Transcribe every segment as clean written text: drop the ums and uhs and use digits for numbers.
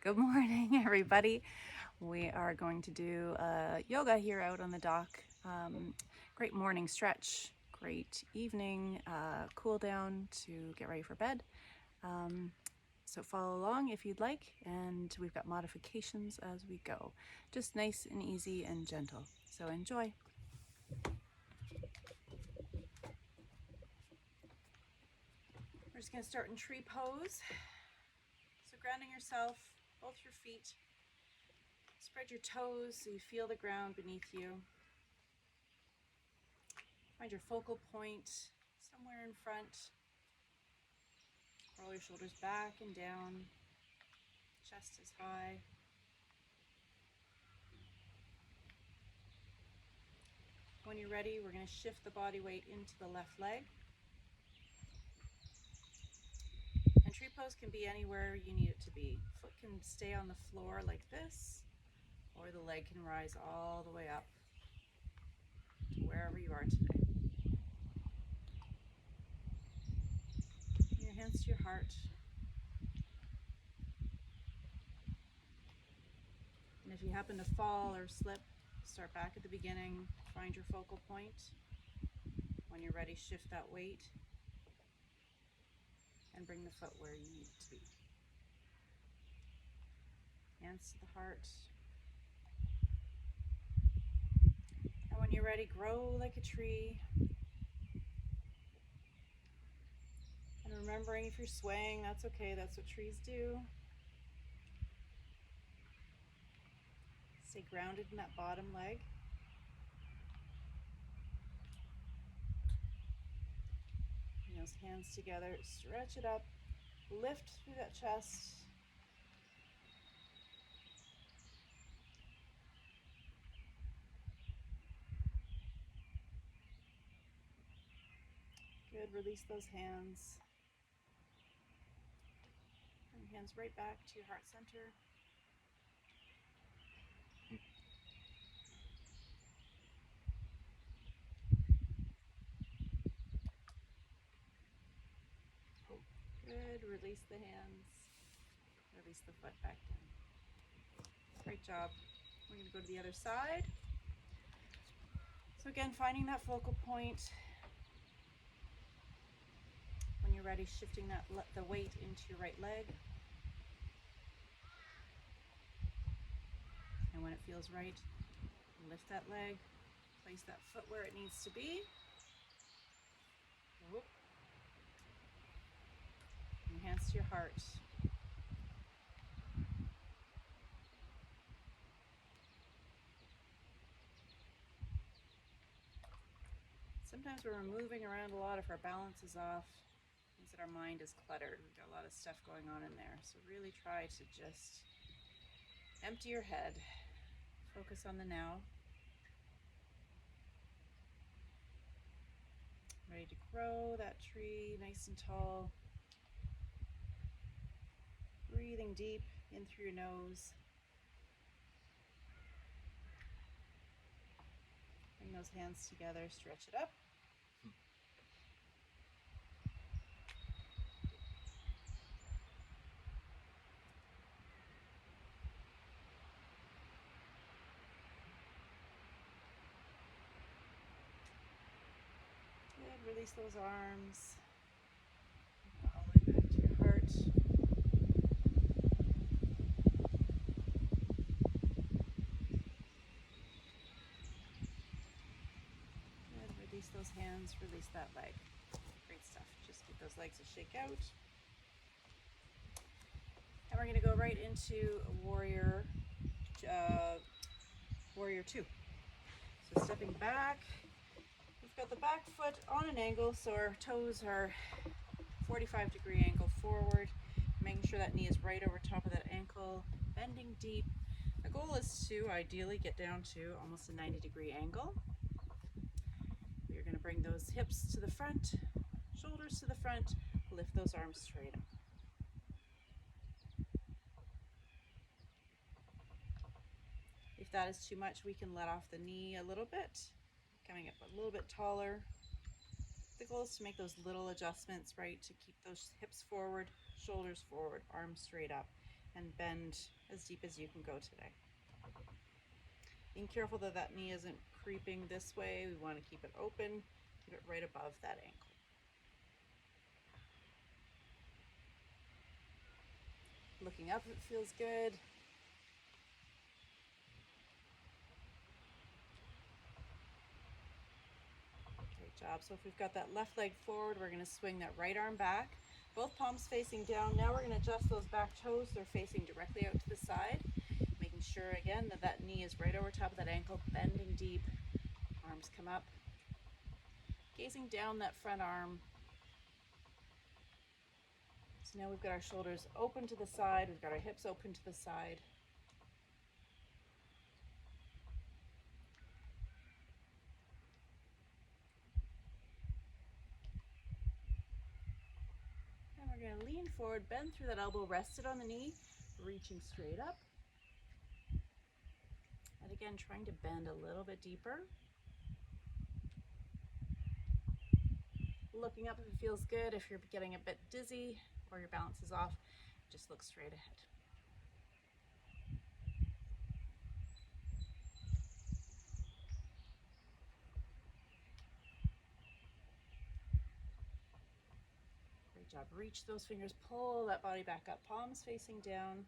Good morning, everybody. We are going to do yoga here out on the dock. Great morning stretch, great evening cool down to get ready for bed. So follow along if you'd like, and we've got modifications as we go. Just nice and easy and gentle. So enjoy. We're just going to start in tree pose. So grounding yourself, both your feet. Spread your toes so you feel the ground beneath you. Find your focal point somewhere in front. Roll your shoulders back and down. Chest is high. When you're ready, we're going to shift the body weight into the left leg. And tree pose can be anywhere you need it to be. Foot can stay on the floor like this, or the leg can rise all the way up to wherever you are today. Bring your hands to your heart. And if you happen to fall or slip, start back at the beginning. Find your focal point. When you're ready, shift that weight and bring the foot where you need it to be. Hands to the heart. And when you're ready, grow like a tree. And remembering if you're swaying, that's okay. That's what trees do. Stay grounded in that bottom leg. Bring those hands together. Stretch it up. Lift through that chest. Good. Release those hands. Bring your hands right back to your heart center. Good. Release the hands. Release the foot back down. Great job. We're going to go to the other side. So again, finding that focal point. When you're ready, shifting the weight into your right leg. And when it feels right, lift that leg, place that foot where it needs to be. And hands to your heart. Sometimes we're moving around a lot if our balance is off. It means that our mind is cluttered. We've got a lot of stuff going on in there. So really try to just empty your head. Focus on the now. Ready to grow that tree nice and tall. Breathing deep in through your nose. Bring those hands together, stretch it up. Good, release those arms. All the way back to your heart. Good, release those hands, release that leg. Great stuff. Just give those legs a shake out. And we're going to go right into warrior two. So stepping back, we've got the back foot on an angle, so our toes are 45-degree angle forward, making sure that knee is right over top of that ankle, bending deep. The goal is to ideally get down to almost a 90-degree angle. You're going to bring those hips to the front, shoulders to the front, lift those arms straight up. If that is too much, we can let off the knee a little bit, coming up a little bit taller. The goal is to make those little adjustments, right, to keep those hips forward, shoulders forward, arms straight up. and bend as deep as you can go today. Being careful that that knee isn't creeping this way. We want to keep it open, keep it right above that ankle. Looking up if it feels good. Great job. So if we've got that left leg forward, we're going to swing that right arm back. Both palms facing down. Now we're going to adjust those back toes. They're facing directly out to the side. Making sure again that that knee is right over top of that ankle, bending deep. Arms come up. Gazing down that front arm. So now we've got our shoulders open to the side. We've got our hips open to the side. And we're going to lean forward, bend through that elbow, rested on the knee, reaching straight up. And again, trying to bend a little bit deeper. Looking up if it feels good. If you're getting a bit dizzy or your balance is off, just look straight ahead. Great job. Reach those fingers, pull that body back up, palms facing down.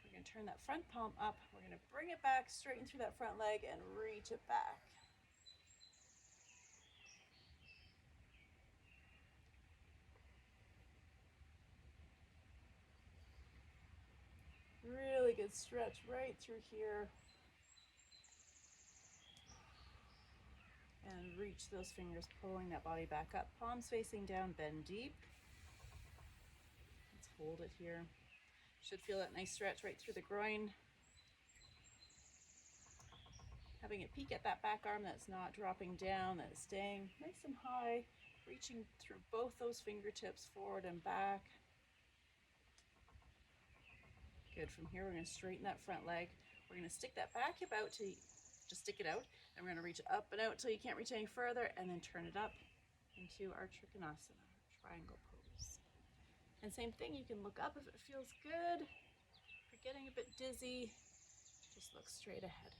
We're going to turn that front palm up. We're going to bring it back, straighten through that front leg and reach it back. Really good stretch right through here. And reach those fingers, pulling that body back up. Palms facing down, bend deep. Let's hold it here. Should feel that nice stretch right through the groin. Having it peek at that back arm that's not dropping down, that is staying nice and high. Reaching through both those fingertips forward and back. Good. From here, we're going to straighten that front leg. We're going to stick that back hip out to just stick it out. And we're going to reach up and out until you can't reach any further, and then turn it up into our Trikonasana, triangle pose. And same thing, you can look up if it feels good. If you're getting a bit dizzy, just look straight ahead.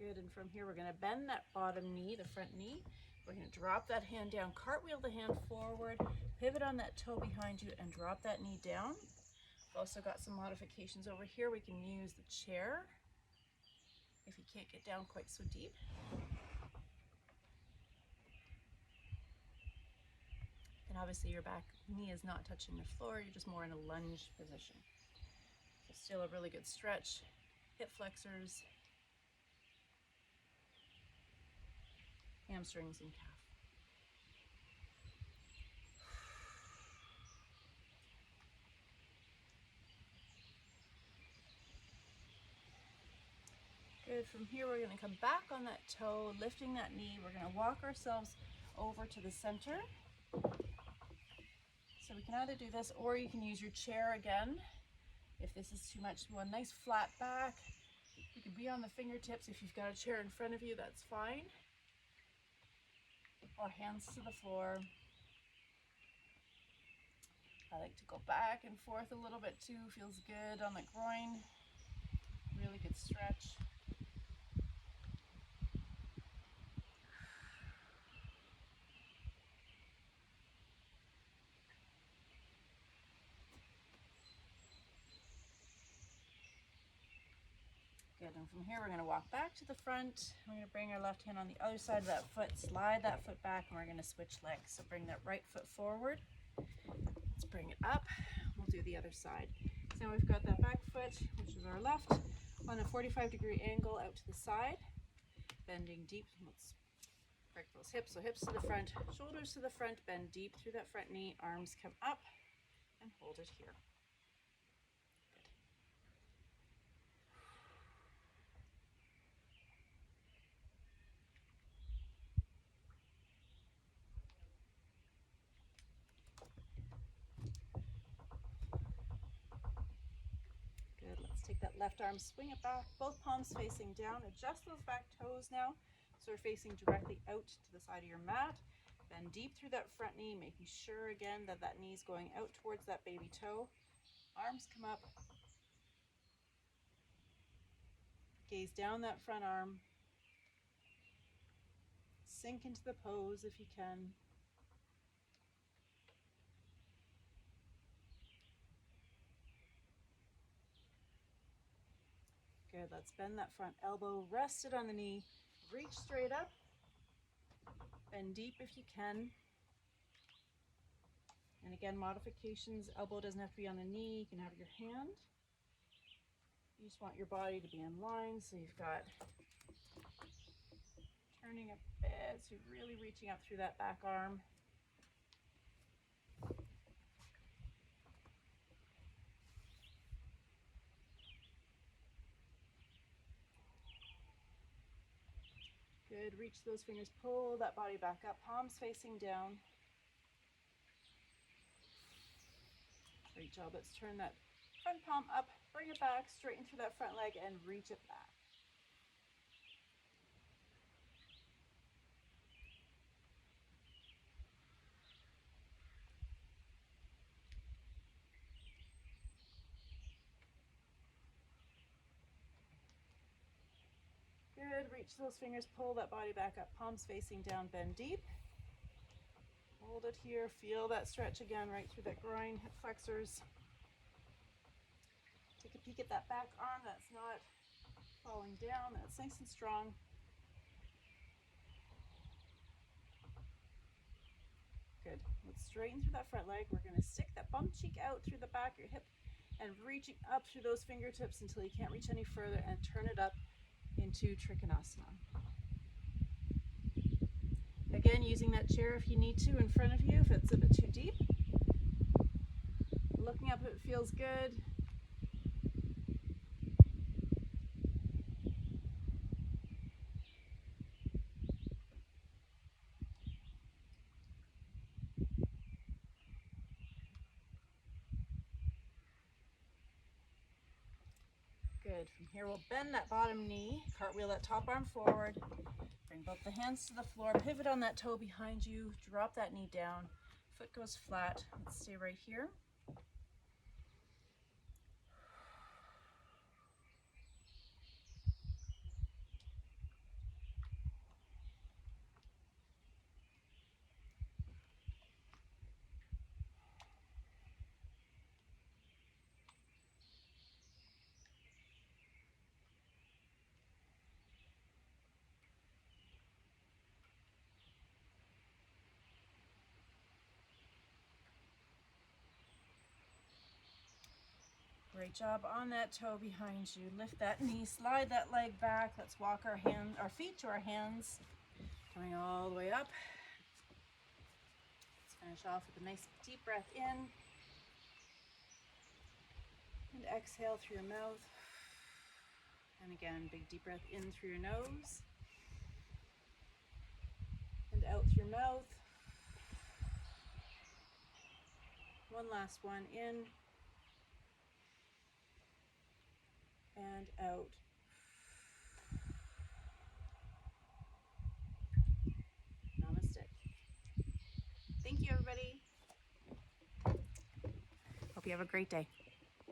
Good, and from here we're going to bend that bottom knee, the front knee. We're going to drop that hand down, cartwheel the hand forward, pivot on that toe behind you, and drop that knee down. We've also got some modifications over here. We can use the chair if you can't get down quite so deep. And obviously your back knee is not touching the floor, you're just more in a lunge position. So still a really good stretch, hip flexors, hamstrings and calf. Good, from here we're going to come back on that toe, lifting that knee. We're going to walk ourselves over to the center. So we can either do this or you can use your chair again. If this is too much, one nice flat back. You can be on the fingertips. If you've got a chair in front of you, that's fine. Or hands to the floor. I like to go back and forth a little bit too. Feels good on the groin. Really good stretch. Good, and from here we're going to walk back to the front. We're going to bring our left hand on the other side of that foot, slide that foot back, and we're going to switch legs. So bring that right foot forward. Let's bring it up. We'll do the other side. So now we've got that back foot, which is our left, on a 45-degree angle out to the side. Bending deep. Let's break those hips. So hips to the front, shoulders to the front, bend deep through that front knee, arms come up, and hold it here. Take that left arm, swing it back, both palms facing down. Adjust those back toes now so we're facing directly out to the side of your mat. Bend deep through that front knee, making sure again that that knee is going out towards that baby toe. Arms come up. Gaze down that front arm. Sink into the pose if you can. Good, let's bend that front elbow, rest it on the knee, reach straight up, bend deep if you can. And again, modifications, elbow doesn't have to be on the knee, you can have your hand. You just want your body to be in line, so you've got turning a bit, so you're really reaching up through that back arm. Good, reach those fingers, pull that body back up, palms facing down. Great job, let's turn that front palm up, bring it back, straighten through that front leg and reach it back. Good, reach those fingers, pull that body back up, palms facing down, bend deep. Hold it here, feel that stretch again right through that groin, hip flexors. Take a peek at that back arm that's not falling down, that's nice and strong. Good, let's straighten through that front leg. We're gonna stick that bum cheek out through the back of your hip and reaching up through those fingertips until you can't reach any further and turn it up into Trikonasana. Again, using that chair if you need to in front of you, if it's a bit too deep. Looking up if it feels good. Good. From here, we'll bend that bottom knee, cartwheel that top arm forward, bring both the hands to the floor, pivot on that toe behind you, drop that knee down, foot goes flat. Let's stay right here. Great job on that toe behind you. Lift that knee, slide that leg back. Let's walk our feet to our hands, coming all the way up. Let's finish off with a nice deep breath in. And exhale through your mouth. And again, big deep breath in through your nose. And out through your mouth. One last one, in. And out. Namaste. Thank you, everybody. Hope you have a great day.